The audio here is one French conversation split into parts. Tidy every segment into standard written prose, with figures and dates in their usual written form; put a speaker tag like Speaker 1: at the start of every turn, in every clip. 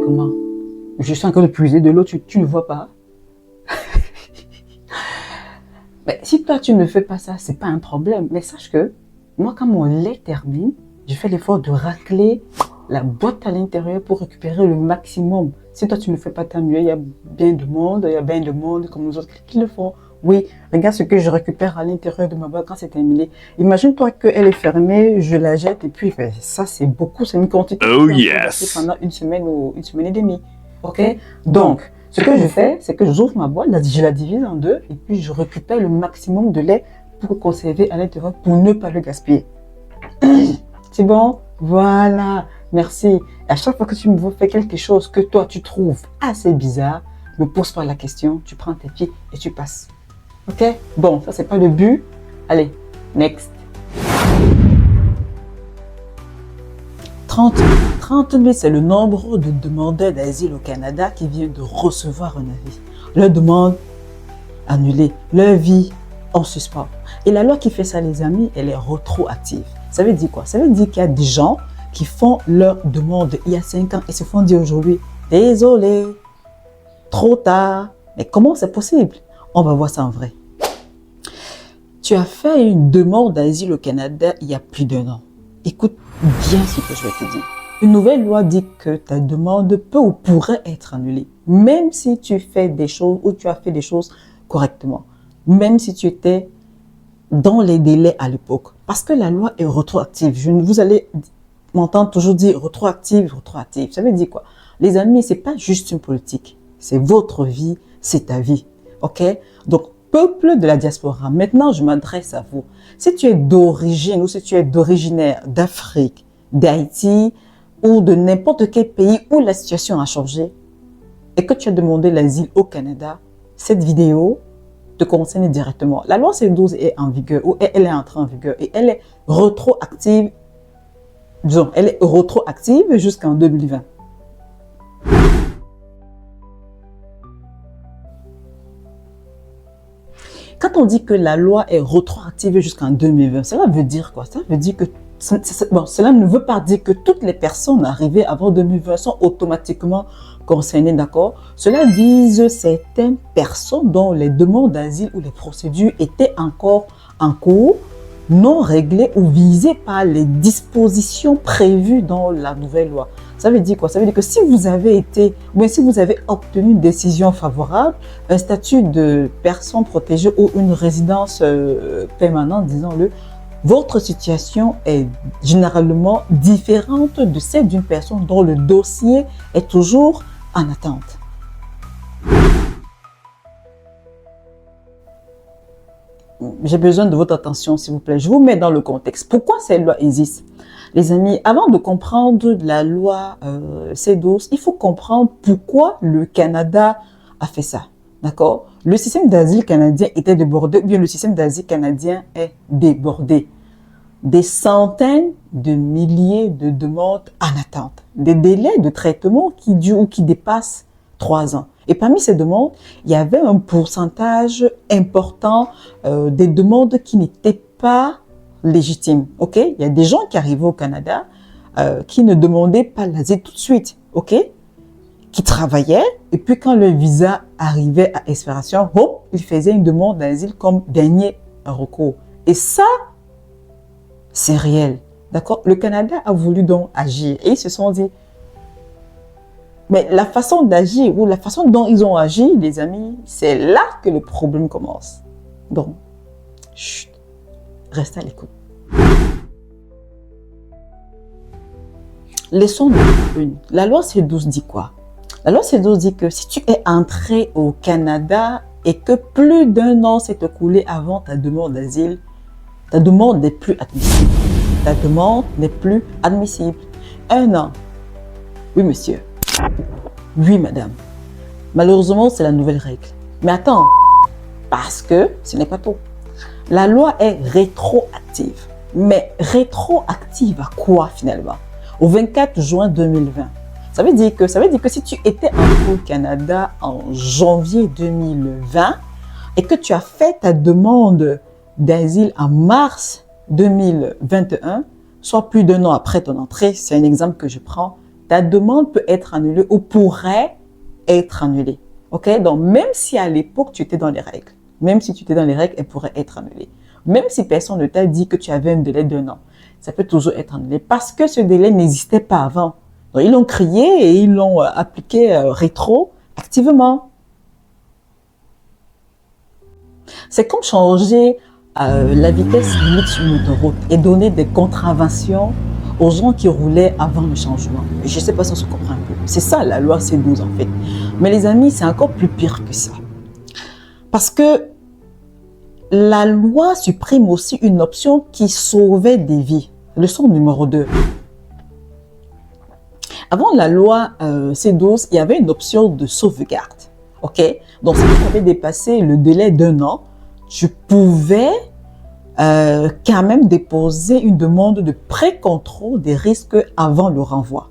Speaker 1: comment? Je suis en train de puiser de l'eau, tu ne vois pas? Mais si toi, tu ne fais pas ça, c'est pas un problème. Mais sache que, moi, quand mon lait termine, je fais l'effort de racler la boîte à l'intérieur pour récupérer le maximum. Si toi, tu ne fais pas tant mieux, il y a bien de monde comme nous autres qui le font. Oui, regarde ce que je récupère à l'intérieur de ma boîte quand c'est terminé. Imagine-toi qu'elle est fermée, je la jette et puis ben, ça, c'est beaucoup, c'est une quantité
Speaker 2: Oh
Speaker 1: qui est
Speaker 2: yes!
Speaker 1: pendant une semaine ou une semaine et demie. Ok? Donc, ce que je fais, c'est que j'ouvre ma boîte, je la divise en deux et puis je récupère le maximum de lait pour conserver à l'intérieur pour ne pas le gaspiller. C'est bon? Voilà. Merci. À chaque fois que tu me fais quelque chose que toi tu trouves assez bizarre, ne pose pas la question, tu prends tes pieds et tu passes. Ok? Bon, ça c'est pas le but. Allez, next. 30 000, c'est le nombre de demandeurs d'asile au Canada qui viennent de recevoir un avis. Leur demande annulée, leur vie en suspens. Et la loi qui fait ça, les amis, elle est rétroactive. Ça veut dire quoi? Ça veut dire qu'il y a des gens qui font leur demande il y a 5 ans et se font dire aujourd'hui, désolé, trop tard. Mais comment c'est possible? On va voir ça en vrai. Tu as fait une demande d'asile au Canada il y a plus d'1 an. Écoute bien ce que je vais te dire. Une nouvelle loi dit que ta demande peut ou pourrait être annulée, même si tu fais des choses ou tu as fait des choses correctement, même si tu étais dans les délais à l'époque. Parce que la loi est rétroactive. Vous allez m'entendre toujours dire rétroactive, rétroactive. Ça veut dire quoi? Les amis, c'est pas juste une politique. C'est votre vie, c'est ta vie. Ok? Donc, peuple de la diaspora, maintenant je m'adresse à vous. Si tu es d'origine ou si tu es d'originaire d'Afrique, d'Haïti ou de n'importe quel pays où la situation a changé et que tu as demandé l'asile au Canada, cette vidéo te concerne directement. La loi C12 est en vigueur ou elle est entrée en vigueur et elle est rétroactive, disons, elle est rétroactive jusqu'en 2020. Quand on dit que la loi est rétroactive jusqu'en 2020, cela veut dire quoi? Ça veut dire que bon, cela ne veut pas dire que toutes les personnes arrivées avant 2020 sont automatiquement concernées, d'accord? Cela vise certaines personnes dont les demandes d'asile ou les procédures étaient encore en cours, non réglées ou visées par les dispositions prévues dans la nouvelle loi. Ça veut dire quoi? Ça veut dire que si vous avez été, ou bien si vous avez obtenu une décision favorable, un statut de personne protégée ou une résidence permanente, disons-le, votre situation est généralement différente de celle d'une personne dont le dossier est toujours en attente. J'ai besoin de votre attention, s'il vous plaît. Je vous mets dans le contexte. Pourquoi cette loi existe? Les amis, avant de comprendre la loi C12, il faut comprendre pourquoi le Canada a fait ça. D'accord? Le système d'asile canadien était débordé, ou bien le système d'asile canadien est débordé. Des centaines de milliers de demandes en attente. Des délais de traitement qui durent ou qui dépassent 3 ans. Et parmi ces demandes, il y avait un pourcentage important des demandes qui n'étaient pas légitimes. Ok? Il y a des gens qui arrivaient au Canada qui ne demandaient pas l'asile tout de suite. Ok? Qui travaillaient et puis quand le visa arrivait à expiration, hop, ils faisaient une demande d'asile comme dernier recours. Et ça, c'est réel. D'accord? Le Canada a voulu donc agir et ils se sont dit, mais la façon d'agir ou la façon dont ils ont agi, les amis, c'est là que le problème commence. Donc, chut, restez à l'écoute. Leçon numéro 1. La loi C12 dit quoi? La loi C12 dit que si tu es entré au Canada et que plus d'1 an s'est écoulé avant ta demande d'asile, ta demande n'est plus admissible. Ta demande n'est plus admissible. 1 an. Oui, monsieur. Oui, madame. Malheureusement, c'est la nouvelle règle. Mais attends, parce que ce n'est pas tout. La loi est rétroactive. Mais rétroactive à quoi finalement? Au 24 juin 2020. Ça veut dire que si tu étais entré au Canada en janvier 2020 et que tu as fait ta demande d'asile en mars 2021, soit plus d'1 an après ton entrée, c'est un exemple que je prends, ta demande peut être annulée ou pourrait être annulée. Ok? Donc, même si à l'époque, tu étais dans les règles, même si tu étais dans les règles, elle pourrait être annulée. Même si personne ne t'a dit que tu avais un délai d'1 an, ça peut toujours être annulé parce que ce délai n'existait pas avant. Donc, ils l'ont créé et ils l'ont appliqué rétroactivement. C'est comme changer la vitesse limite sur une autoroute et donner des contraventions aux gens qui roulaient avant le changement. Je ne sais pas si on se comprend un peu. C'est ça la loi C12 en fait. Mais les amis, c'est encore plus pire que ça. Parce que la loi supprime aussi une option qui sauvait des vies. Leçon numéro 2. Avant la loi C12, il y avait une option de sauvegarde. Ok? Donc, si tu avais dépassé le délai d'1 an, tu pouvais quand même déposer une demande de pré-contrôle des risques avant le renvoi.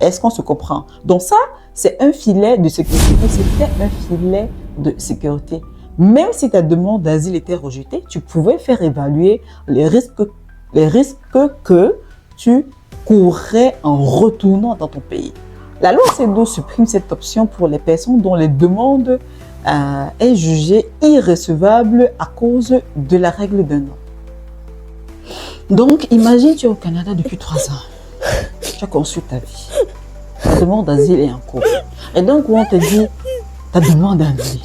Speaker 1: Est-ce qu'on se comprend? Donc ça, c'est un filet de sécurité. C'était un filet de sécurité. Même si ta demande d'asile était rejetée, tu pouvais faire évaluer les risques que tu courrais en retournant dans ton pays. La loi C12 supprime cette option pour les personnes dont les demandes est jugée irrecevable à cause de la règle d'1 an. Donc, imagine, tu es au Canada depuis 3 ans. Tu as conçu ta vie. Ta demande d'asile est en cours. Et donc, on te dit, ta demande est annulée.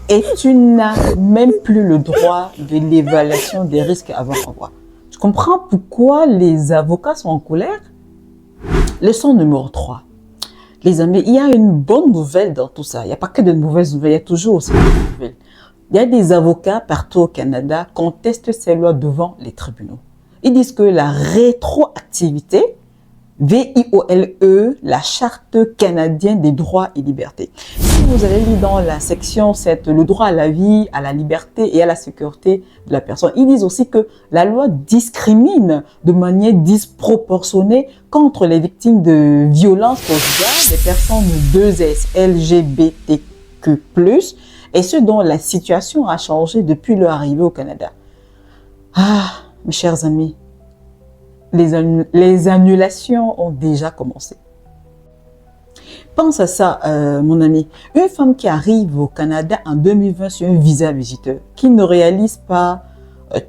Speaker 1: Et tu n'as même plus le droit de l'évaluation des risques avant renvoi. Tu comprends pourquoi les avocats sont en colère? Leçon numéro 3. Les amis, il y a une bonne nouvelle dans tout ça. Il n'y a pas que de mauvaises nouvelles, il y a toujours aussi de bonnes nouvelles. Il y a des avocats partout au Canada qui contestent ces lois devant les tribunaux. Ils disent que la rétroactivité, VIOLE, la Charte canadienne des droits et libertés. Si vous allez lire dans la section 7, le droit à la vie, à la liberté et à la sécurité de la personne, ils disent aussi que la loi discrimine de manière disproportionnée contre les victimes de violences conjugales, les personnes 2S, LGBTQ+, et ceux dont la situation a changé depuis leur arrivée au Canada. Ah, mes chers amis, les annulations ont déjà commencé. Pense à ça, mon ami. Une femme qui arrive au Canada en 2020 sur un visa visiteur, qui ne réalise pas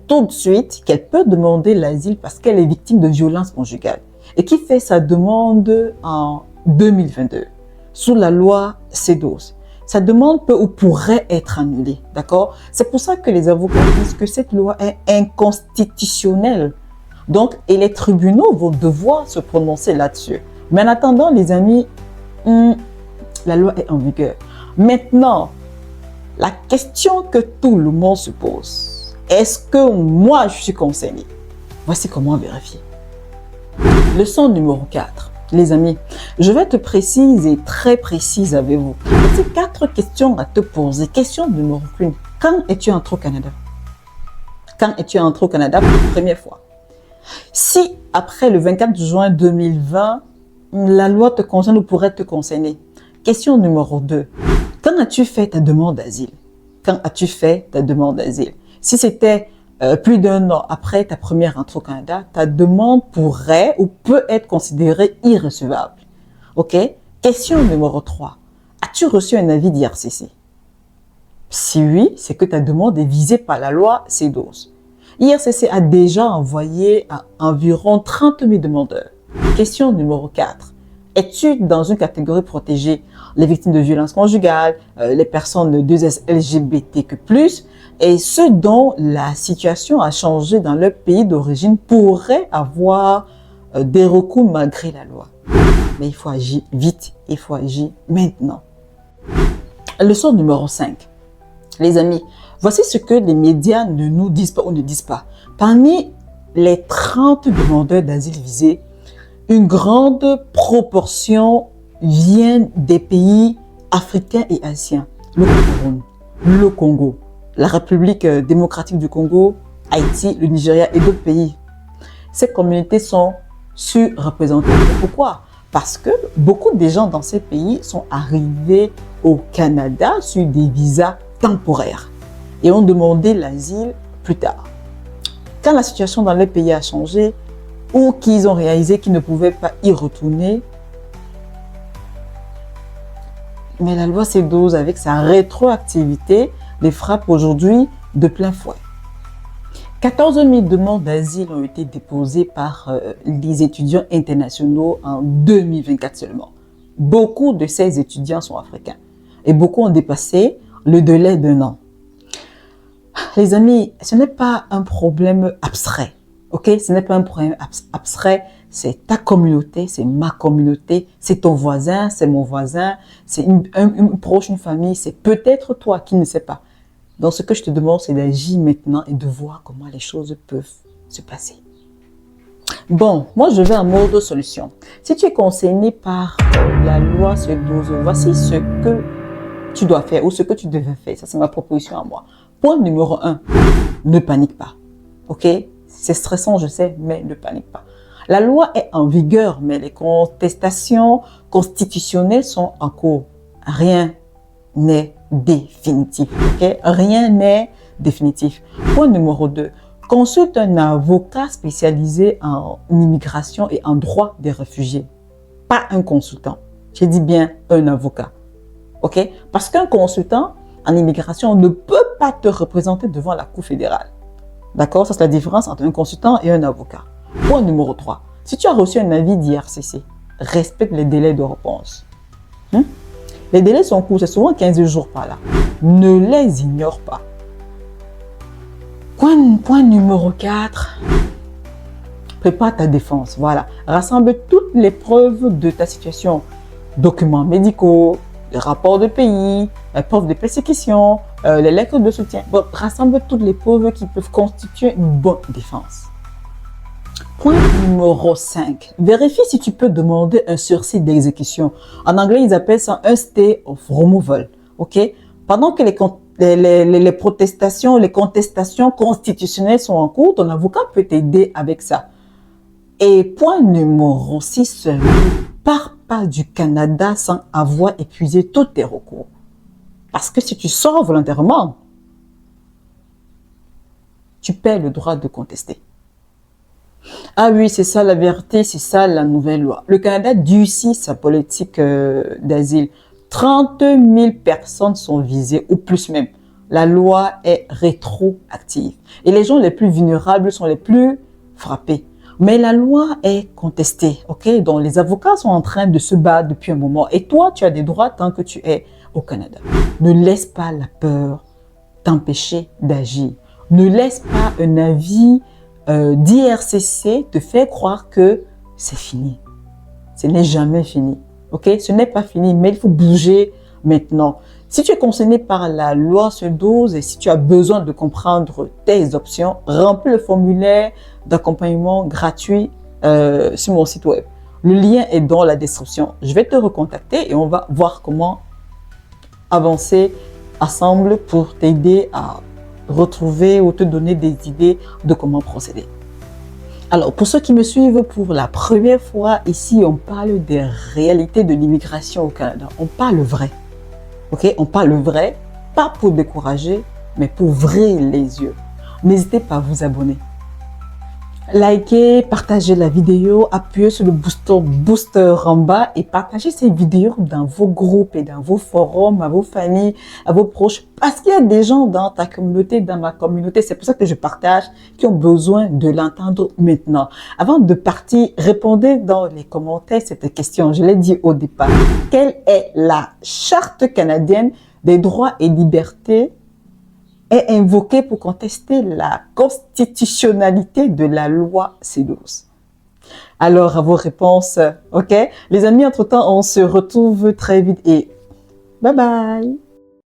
Speaker 1: tout de suite qu'elle peut demander l'asile parce qu'elle est victime de violences conjugales et qui fait sa demande en 2022 sous la loi C12. Sa demande peut ou pourrait être annulée, d'accord? C'est pour ça que les avocats disent que cette loi est inconstitutionnelle. Donc, et les tribunaux vont devoir se prononcer là-dessus. Mais en attendant, les amis, la loi est en vigueur. Maintenant, la question que tout le monde se pose, est-ce que moi je suis concerné? Voici comment vérifier. Leçon numéro 4. Les amis, je vais être précise et très précise avec vous. Voici 4 questions à te poser. Question numéro 1. Quand es-tu entré au Canada? Quand es-tu entré au Canada pour la première fois? Si après le 24 juin 2020, la loi te concerne ou pourrait te concerner. Question numéro 2. Quand as-tu fait ta demande d'asile? Quand as-tu fait ta demande d'asile? Si c'était plus d'1 an après ta première entrée au Canada, ta demande pourrait ou peut être considérée irrecevable. Ok? Question numéro 3. As-tu reçu un avis d'IRCC? Si oui, c'est que ta demande est visée par la loi C12. IRCC a déjà envoyé à environ 30 000 demandeurs. Question numéro 4. Es-tu dans une catégorie protégée? Les victimes de violences conjugales, les personnes 2S LGBTQ+, et ceux dont la situation a changé dans leur pays d'origine pourraient avoir des recours malgré la loi. Mais il faut agir vite, il faut agir maintenant. Leçon numéro 5. Les amis, voici ce que les médias ne nous disent pas ou ne disent pas. Parmi les 30 demandeurs d'asile visés, une grande proportion vient des pays africains et asiens. Le Cameroun, le Congo, la République démocratique du Congo, Haïti, le Nigeria et d'autres pays. Ces communautés sont surreprésentées. Pourquoi? Parce que beaucoup de gens dans ces pays sont arrivés au Canada sur des visas temporaires et ont demandé l'asile plus tard. Quand la situation dans les pays a changé, ou qu'ils ont réalisé qu'ils ne pouvaient pas y retourner. Mais la loi C12, avec sa rétroactivité, les frappe aujourd'hui de plein fouet. 14 000 demandes d'asile ont été déposées par les étudiants internationaux en 2024 seulement. Beaucoup de ces étudiants sont africains et beaucoup ont dépassé le délai d'1 an. Les amis, ce n'est pas un problème abstrait, ok? Ce n'est pas un problème abstrait, c'est ta communauté, c'est ma communauté, c'est ton voisin, c'est mon voisin, c'est une proche, une famille, c'est peut-être toi qui ne sais pas. Donc, ce que je te demande, c'est d'agir maintenant et de voir comment les choses peuvent se passer. Bon, moi, je vais en mode solution. Si tu es concerné par la loi C12, voici ce que tu dois faire ou ce que tu devais faire. Ça, c'est ma proposition à moi. Point numéro 1, ne panique pas. Ok? C'est stressant, je sais, mais ne panique pas. La loi est en vigueur, mais les contestations constitutionnelles sont en cours. Rien n'est définitif. Okay? Rien n'est définitif. Point numéro 2. Consulte un avocat spécialisé en immigration et en droit des réfugiés. Pas un consultant. J'ai dit bien un avocat. Ok? Parce qu'un consultant en immigration ne peut pas te représenter devant la Cour fédérale. D'accord? Ça, c'est la différence entre un consultant et un avocat. Point numéro 3. Si tu as reçu un avis d'IRCC, respecte les délais de réponse. Les délais sont courts, c'est souvent 15 jours par là. Ne les ignore pas. Point numéro 4. Prépare ta défense. Voilà. Rassemble toutes les preuves de ta situation. Documents médicaux, les rapports de pays, les preuves de persécution, les lettres de soutien. Bon, rassemble toutes les preuves qui peuvent constituer une bonne défense. Point numéro 5. Vérifie si tu peux demander un sursis d'exécution. En anglais, ils appellent ça un stay of removal. Ok? Pendant que les protestations, les contestations constitutionnelles sont en cours, ton avocat peut t'aider avec ça. Et point numéro 6. Ne pars pas du Canada sans avoir épuisé tous tes recours. Parce que si tu sors volontairement, tu perds le droit de contester. Ah oui, c'est ça la vérité, c'est ça la nouvelle loi. Le Canada durcit sa politique d'asile. 30 000 personnes sont visées, ou plus même. La loi est rétroactive. Et les gens les plus vulnérables sont les plus frappés. Mais la loi est contestée, ok? Donc les avocats sont en train de se battre depuis un moment. Et toi, tu as des droits tant que tu es au Canada. Ne laisse pas la peur t'empêcher d'agir. Ne laisse pas un avis d'IRCC te fait croire que c'est fini. Ce n'est jamais fini. Ok? Ce n'est pas fini, mais il faut bouger maintenant. Si tu es concerné par la loi C12 et si tu as besoin de comprendre tes options, remplis le formulaire d'accompagnement gratuit sur mon site web. Le lien est dans la description. Je vais te recontacter et on va voir comment avancer ensemble pour t'aider à retrouver ou te donner des idées de comment procéder. Alors, pour ceux qui me suivent pour la première fois, ici, on parle des réalités de l'immigration au Canada. On parle vrai. Ok? On parle vrai, pas pour décourager, mais pour ouvrir les yeux. N'hésitez pas à vous abonner. Likez, partagez la vidéo, appuyez sur le booster en bas et partagez ces vidéos dans vos groupes et dans vos forums, à vos familles, à vos proches. Parce qu'il y a des gens dans ta communauté, dans ma communauté, c'est pour ça que je partage, qui ont besoin de l'entendre maintenant. Avant de partir, répondez dans les commentaires cette question. Je l'ai dit au départ. Quelle est la charte canadienne des droits et libertés est invoqué pour contester la constitutionnalité de la loi C12. Alors, à vos réponses, ok? Les amis, entre-temps, on se retrouve très vite et bye bye!